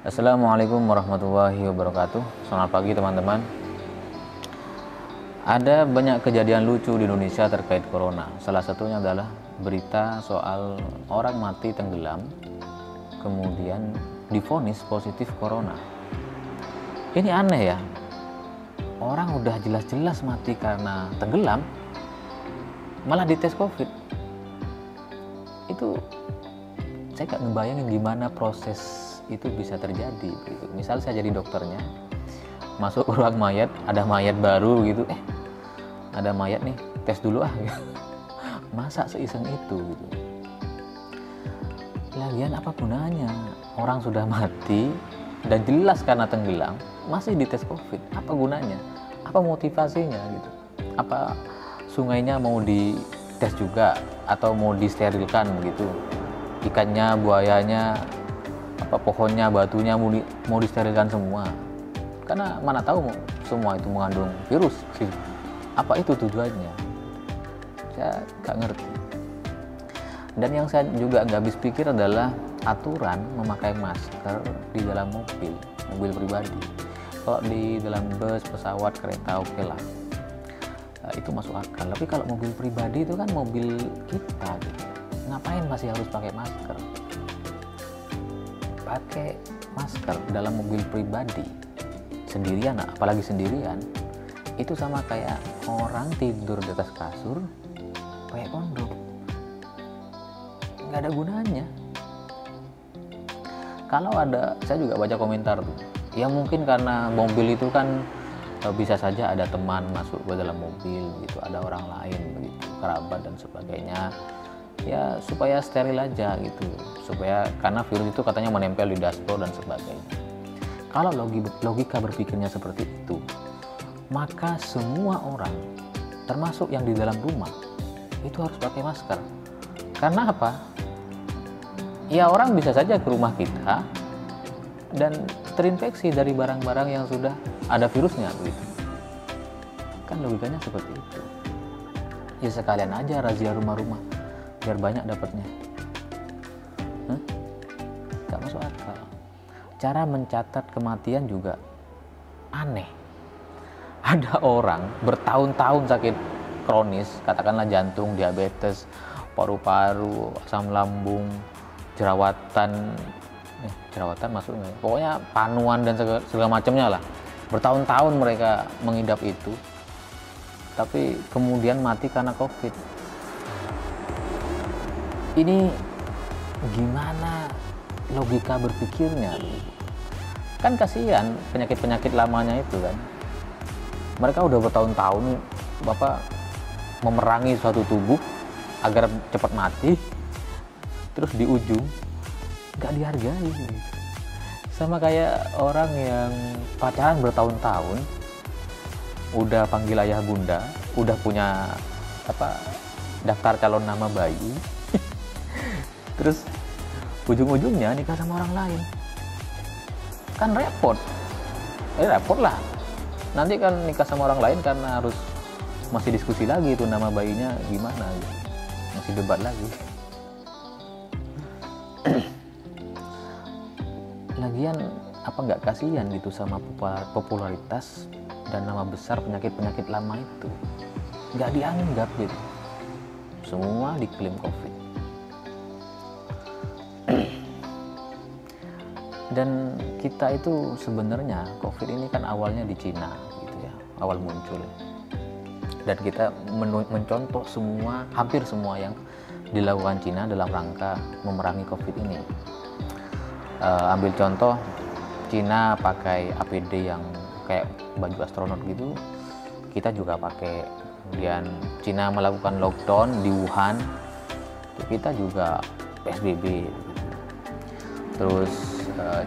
Assalamualaikum warahmatullahi wabarakatuh. Selamat pagi teman-teman. Ada banyak kejadian lucu di Indonesia terkait corona. Salah satunya adalah berita soal orang mati tenggelam kemudian divonis positif corona. Ini aneh ya. Orang udah jelas-jelas mati karena tenggelam malah dites COVID. Itu saya gak ngebayangin gimana proses itu bisa terjadi gitu. Misal saya jadi dokternya, masuk ke ruang mayat, ada mayat baru gitu, ada mayat nih, tes dulu gitu. Masa seiseng itu gitu. Lagian apa gunanya? Orang sudah mati dan jelas karena tenggelam masih dites COVID. Apa gunanya? Apa motivasinya gitu? Apa sungainya mau dites juga atau mau disterilkan begitu? Ikannya, buayanya, pohonnya, batunya mau disterilkan semua, karena mana tahu semua itu mengandung virus. Apa itu tujuannya? Saya nggak ngerti. Dan yang saya juga nggak habis pikir adalah aturan memakai masker di dalam mobil pribadi. Kalau di dalam bus, pesawat, kereta oke lah, itu masuk akal. Tapi kalau mobil pribadi itu kan mobil kita gitu. Ngapain masih harus pakai masker? Pakai masker dalam mobil pribadi sendirian, apalagi sendirian, itu sama kayak orang tidur di atas kasur pakai kondom. Nggak ada gunanya. Kalau ada, saya juga baca komentar tuh, ya mungkin karena mobil itu kan bisa saja ada teman masuk ke dalam mobil gitu, ada orang lain begitu, kerabat dan sebagainya, ya supaya steril aja gitu, supaya karena virus itu katanya menempel di dashboard dan sebagainya. Kalau logika berpikirnya seperti itu, maka semua orang termasuk yang di dalam rumah itu harus pakai masker. Karena apa? Ya orang bisa saja ke rumah kita dan terinfeksi dari barang-barang yang sudah ada virusnya gitu. Kan logikanya seperti itu. Ya sekalian aja razia rumah-rumah biar banyak dapatnya. Gak masuk akal. Cara mencatat kematian juga aneh. Ada orang bertahun-tahun sakit kronis, katakanlah jantung, diabetes, paru-paru, asam lambung, jerawatan masuknya, pokoknya panuan dan segala macamnya lah. Bertahun-tahun mereka mengidap itu, tapi kemudian mati karena COVID. Ini gimana logika berpikirnya? Kan kasihan penyakit-penyakit lamanya itu kan. Mereka udah bertahun-tahun Bapak memerangi suatu tubuh agar cepat mati, terus di ujung nggak dihargai. Sama kayak orang yang pacaran bertahun-tahun, udah panggil ayah bunda, udah punya daftar calon nama bayi, terus ujung-ujungnya nikah sama orang lain, kan repot. Repot lah. Nanti kan nikah sama orang lain karena harus masih diskusi lagi itu nama bayinya gimana, masih debat lagi. Lagian apa nggak kasihan gitu sama popularitas dan nama besar penyakit-penyakit lama itu? Nggak dianggap gitu. Semua diklaim COVID. Dan kita itu sebenarnya COVID ini kan awalnya di Cina gitu ya, awal muncul. Dan kita mencontoh hampir semua yang dilakukan Cina dalam rangka memerangi COVID ini. Ambil contoh, Cina pakai APD yang kayak baju astronot gitu, kita juga pakai. Kemudian Cina melakukan lockdown di Wuhan, kita juga PSBB. Terus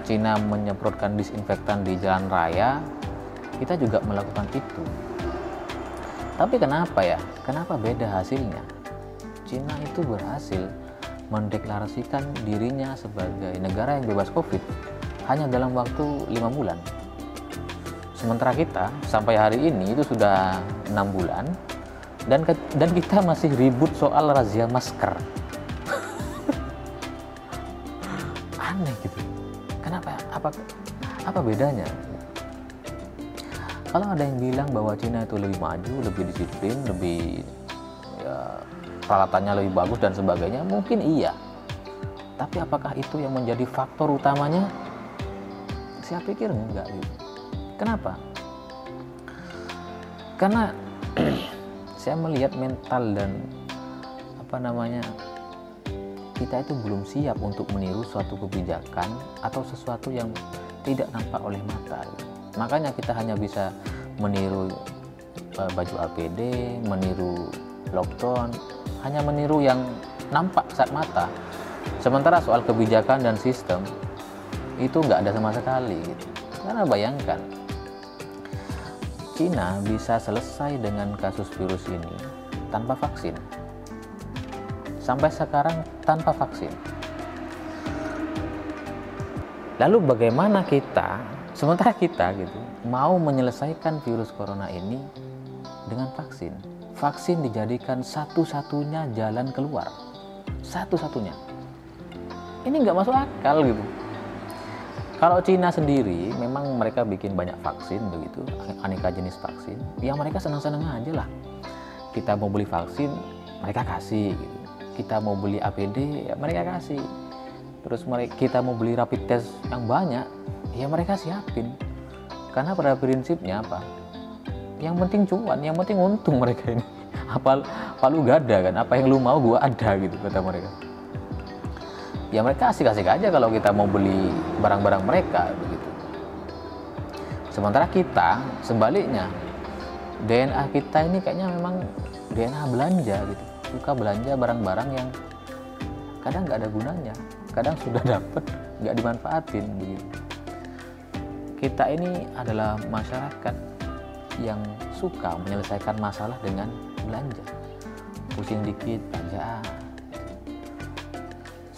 Cina menyemprotkan disinfektan di jalan raya, kita juga melakukan itu. Tapi kenapa ya? Kenapa beda hasilnya? Cina itu berhasil mendeklarasikan dirinya sebagai negara yang bebas COVID hanya dalam waktu 5 bulan. Sementara kita sampai hari ini itu sudah 6 bulan dan kita masih ribut soal razia masker. Aneh gitu. Kenapa? Apa bedanya? Kalau ada yang bilang bahwa Cina itu lebih maju, lebih disiplin, lebih ya, peralatannya lebih bagus dan sebagainya, mungkin iya. Tapi apakah itu yang menjadi faktor utamanya? Saya pikir enggak gitu. Kenapa? Karena saya melihat mental dan kita itu belum siap untuk meniru suatu kebijakan atau sesuatu yang tidak nampak oleh mata. Makanya kita hanya bisa meniru baju APD, meniru lockdown, hanya meniru yang nampak saat mata. Sementara soal kebijakan dan sistem itu nggak ada sama sekali gitu. Karena bayangkan, Cina bisa selesai dengan kasus virus ini tanpa vaksin. Sampai sekarang tanpa vaksin. Lalu bagaimana sementara kita gitu mau menyelesaikan virus corona ini dengan vaksin? Vaksin dijadikan satu-satunya jalan keluar, satu-satunya. Ini nggak masuk akal gitu. Kalau Cina sendiri memang mereka bikin banyak vaksin begitu, aneka jenis vaksin, ya mereka senang-senang aja lah. Kita mau beli vaksin, mereka kasih gitu. Kita mau beli APD, ya mereka kasih. Terus kita mau beli rapid test yang banyak, ya mereka siapin. Karena pada prinsipnya apa? Yang penting cuan, yang penting untung mereka ini. Apa palu gada kan? Apa yang lu mau gua ada gitu kata mereka. Ya mereka asik-asik aja kalau kita mau beli barang-barang mereka begitu. Sementara kita sebaliknya, DNA kita ini kayaknya memang DNA belanja gitu. Suka belanja barang-barang yang kadang nggak ada gunanya, kadang sudah dapat nggak dimanfaatin begitu. Kita ini adalah masyarakat yang suka menyelesaikan masalah dengan belanja, pusing dikit belanja,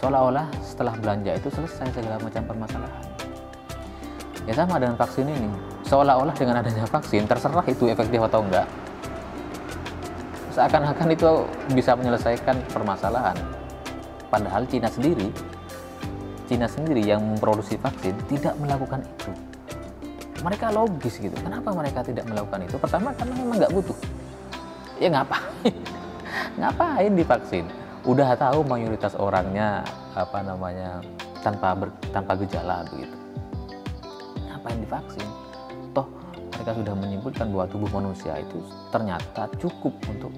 seolah-olah setelah belanja itu selesai segala macam permasalahan. Ya sama dengan vaksin ini, seolah-olah dengan adanya vaksin terserah itu efektif atau enggak, seakan-akan itu bisa menyelesaikan permasalahan. Padahal Cina sendiri yang memproduksi vaksin tidak melakukan itu. Mereka logis gitu. Kenapa mereka tidak melakukan itu? Pertama karena memang nggak butuh. Ya ngapain? Ngapain divaksin? Udah tahu mayoritas orangnya tanpa gejala begitu. Ngapain divaksin? Toh mereka sudah menyimpulkan bahwa tubuh manusia itu ternyata cukup untuk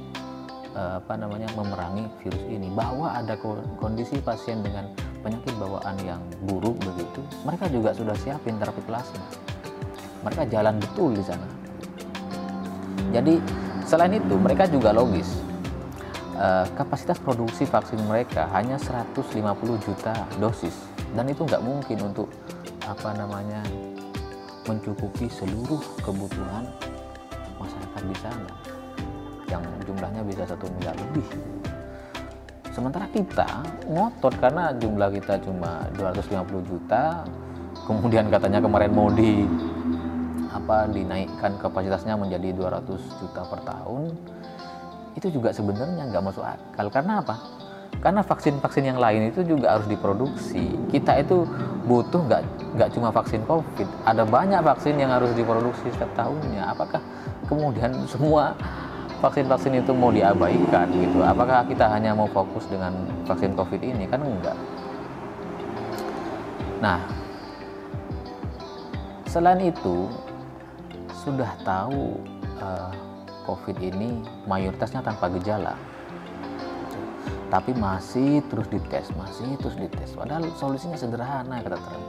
memerangi virus ini, bahwa ada kondisi pasien dengan penyakit bawaan yang buruk begitu, mereka juga sudah siapin terapi plasma, mereka jalan betul di sana. Jadi selain itu mereka juga logis, kapasitas produksi vaksin mereka hanya 150 juta dosis, dan itu nggak mungkin untuk mencukupi seluruh kebutuhan masyarakat di sana yang jumlahnya bisa 1 miliar lebih. Sementara kita ngotot karena jumlah kita cuma 250 juta, kemudian katanya kemarin mau dinaikkan kapasitasnya menjadi 200 juta per tahun. Itu juga sebenarnya nggak masuk akal. Karena apa? Karena vaksin-vaksin yang lain itu juga harus diproduksi. Kita itu butuh nggak cuma vaksin COVID, ada banyak vaksin yang harus diproduksi setiap tahunnya. Apakah kemudian semua vaksin-vaksin itu mau diabaikan gitu? Apakah kita hanya mau fokus dengan vaksin COVID ini? Kan enggak. Nah, selain itu sudah tahu COVID ini mayoritasnya tanpa gejala, tapi masih terus dites. Padahal solusinya sederhana kata Trump.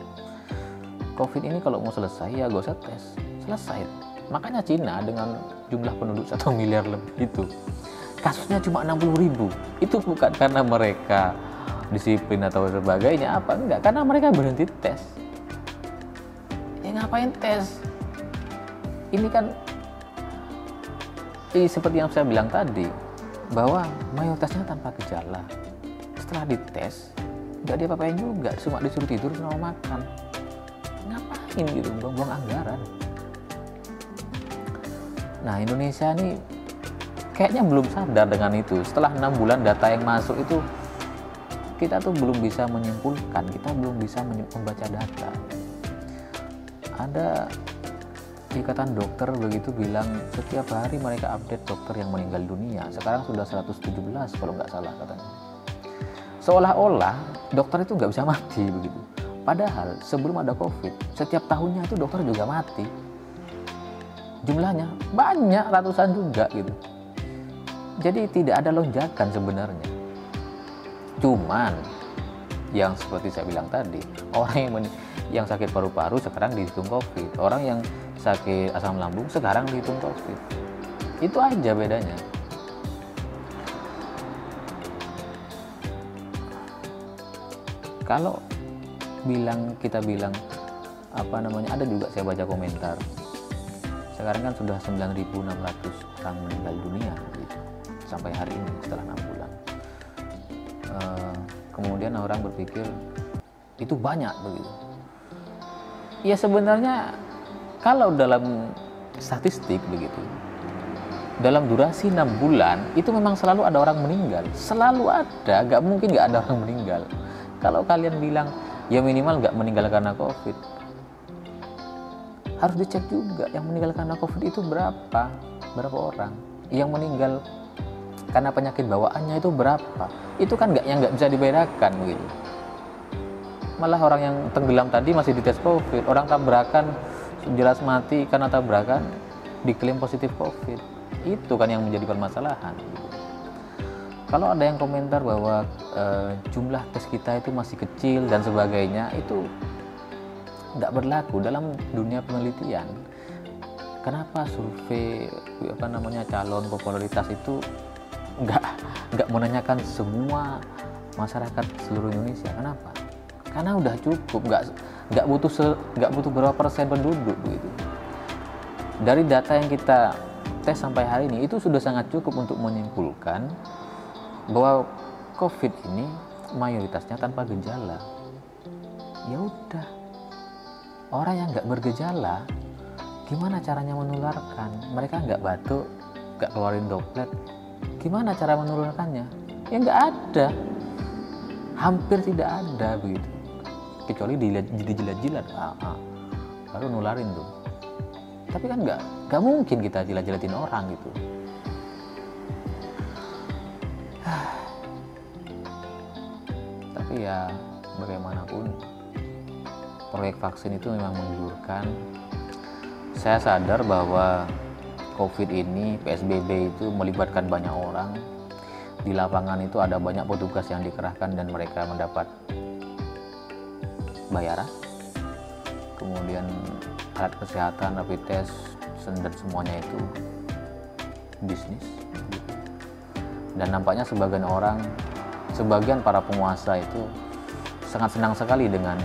COVID ini kalau mau selesai ya gak usah tes, selesai. Makanya Cina dengan jumlah penduduk 1 miliar lebih itu kasusnya cuma 60.000. Itu bukan karena mereka disiplin atau sebagainya apa, enggak, karena mereka berhenti tes. Ya ngapain tes? Ini kan seperti yang saya bilang tadi, bahwa mayoritasnya tanpa gejala. Setelah dites nggak diapa-apain juga, cuma disuruh tidur sama makan. Ngapain gitu, buang-buang anggaran. Nah, Indonesia ini kayaknya belum sadar dengan itu. Setelah 6 bulan data yang masuk itu, kita tuh belum bisa menyimpulkan, kita belum bisa membaca data. Ada ikatan dokter begitu bilang setiap hari mereka update dokter yang meninggal dunia. Sekarang sudah 117 kalau nggak salah katanya. Seolah-olah dokter itu nggak bisa mati begitu. Padahal sebelum ada COVID, setiap tahunnya itu dokter juga mati. Jumlahnya banyak, ratusan juga gitu. Jadi tidak ada lonjakan sebenarnya. Cuman yang seperti saya bilang tadi, orang yang sakit paru-paru sekarang dihitung COVID, orang yang sakit asam lambung sekarang dihitung COVID. Itu aja bedanya. Kalau kita bilang apa namanya, ada juga saya baca komentar, sekarang kan sudah 9.600 orang meninggal dunia gitu, sampai hari ini setelah 6 bulan. Kemudian orang berpikir itu banyak begitu. Ya sebenarnya kalau dalam statistik begitu, dalam durasi 6 bulan itu memang selalu ada orang meninggal, selalu ada, nggak mungkin nggak ada orang meninggal. Kalau kalian bilang ya minimal nggak meninggal karena COVID, harus dicek juga yang meninggal karena COVID itu berapa orang, yang meninggal karena penyakit bawaannya itu berapa. Itu kan nggak bisa dibedakan begitu. Malah orang yang tenggelam tadi masih dites COVID, orang tabrakan jelas mati karena tabrakan diklaim positif COVID. Itu kan yang menjadi permasalahan gitu. Kalau ada yang komentar bahwa jumlah tes kita itu masih kecil dan sebagainya, itu nggak berlaku dalam dunia penelitian. Kenapa survei calon popularitas itu nggak menanyakan semua masyarakat seluruh Indonesia? Kenapa? Karena udah cukup, nggak butuh berapa persen penduduk gitu. Dari data yang kita tes sampai hari ini itu sudah sangat cukup untuk menyimpulkan bahwa COVID ini mayoritasnya tanpa gejala. Ya udah, orang yang nggak bergejala gimana caranya menularkan? Mereka nggak batuk, nggak keluarin droplet, gimana cara menularkannya? Ya nggak ada, hampir tidak ada begitu, kecuali dijilat-jilat, baru nularin tuh. Tapi kan nggak mungkin kita jilat-jilatin orang gitu. Tapi ya bagaimanapun proyek vaksin itu memang menggiurkan. Saya sadar bahwa COVID ini, PSBB itu melibatkan banyak orang. Di lapangan itu ada banyak petugas yang dikerahkan dan mereka mendapat bayaran. Kemudian alat kesehatan, rapid test, dan semuanya itu bisnis. Dan nampaknya sebagian para penguasa itu sangat senang sekali dengan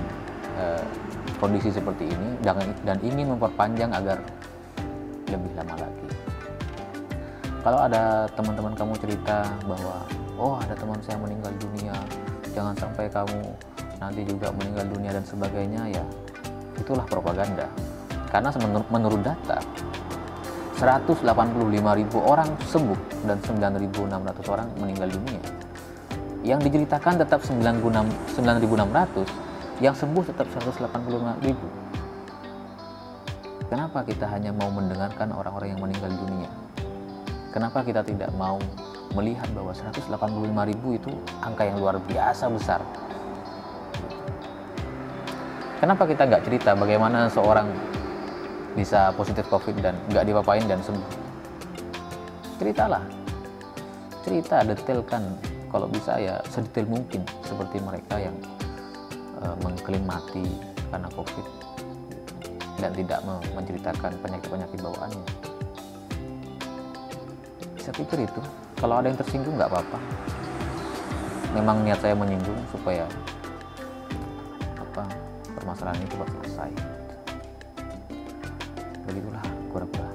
kondisi seperti ini dan ingin memperpanjang agar lebih lama lagi. Kalau ada teman-teman kamu cerita bahwa ada teman saya meninggal dunia, jangan sampai kamu nanti juga meninggal dunia dan sebagainya, ya itulah propaganda. Karena menurut data 185.000 orang sembuh dan 9.600 orang meninggal dunia. Yang diceritakan tetap 9.600, yang sembuh tetap 185.000. Kenapa kita hanya mau mendengarkan orang-orang yang meninggal dunia? Kenapa kita tidak mau melihat bahwa 185.000 itu angka yang luar biasa besar? Kenapa kita nggak cerita bagaimana seorang bisa positif COVID dan nggak dipapain dan sembuh? Ceritalah, detailkan. Kalau bisa ya sedetail mungkin seperti mereka yang mengklaim mati karena COVID dan tidak menceritakan penyakit-penyakit bawaannya. Saya pikir itu, kalau ada yang tersinggung nggak apa-apa. Memang niat saya menyinggung supaya permasalahan ini cepat selesai. Begitulah kura-kura.